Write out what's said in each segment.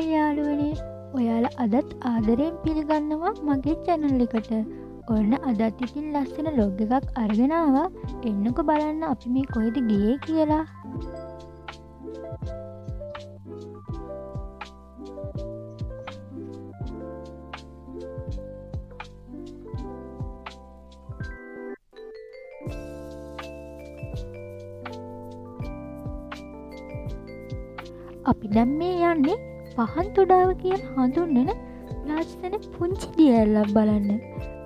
Hi යාළුවනේ, ඔයාලා අදත් ආදරයෙන් පිළිගන්නවා මගේ channel එකට. ඔන්න අදත් ඉතින් ලස්සන log එකක් අරගෙන ආවා. එන්නකෝ බලන්න අපි මේ කොහෙද ගියේ කියලා. අපි දැන් මේ යන්නේ පහන් තුඩාව කියලා හඳුන්වන ලස්සන පුංචි දියැලක් බලන්න.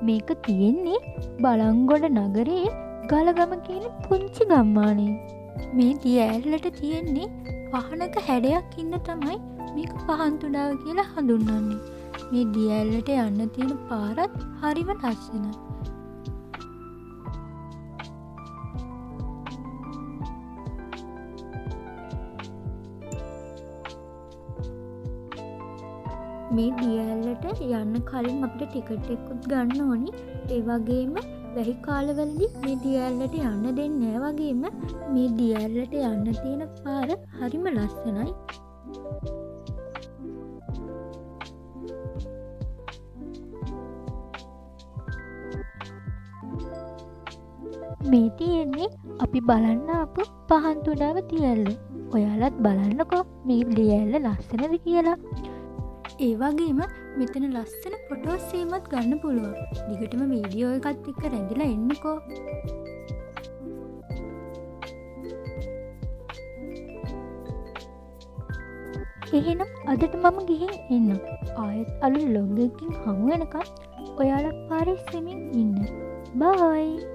මේක තියෙන්නේ බලංගොඩ නගරයේ ගලගම කියන පුංචි ගම්මානයේ. මේ දියැලට තියෙන්නේ පහනක හැඩයක් ඉන්න තමයි මේක පහන් තුඩාව කියලා හඳුන්වන්නේ. මේ දියැලට යන්න තියෙන පාරත් හරිම ලස්සනයි. මේ දියැලට යන්න කලින් අපිට ටිකට් එකකුත් ගන්න ඕනි. ඒ වගේම වැහි කාලවලදී මේ දියැලට යන්න දෙන්නේ නැහැ. වගේම මේ දියැලට යන්න තියෙන පාර හරිම ලස්සනයි. මේ තියෙන්නේ අපි බලන්න ආපු පහන් තුඩාව දියැල. ඔයාලත් බලන්නකෝ මේ දියැල ලස්සනද කියලා. ඒ වගේම මෙතන ලස්සන ෆොටෝස් සීමත් ගන්න පුළුවන්. දිගටම වීඩියෝ එකත් එක්ක රැඳිලා එන්නකෝ. එහෙනම් අදට මම ගිහින් එන්නම්. ආයෙත් අලුත් vlog එකකින් හමු වෙනකම් ඔයාලා පාරේ ඉන්න. බයි.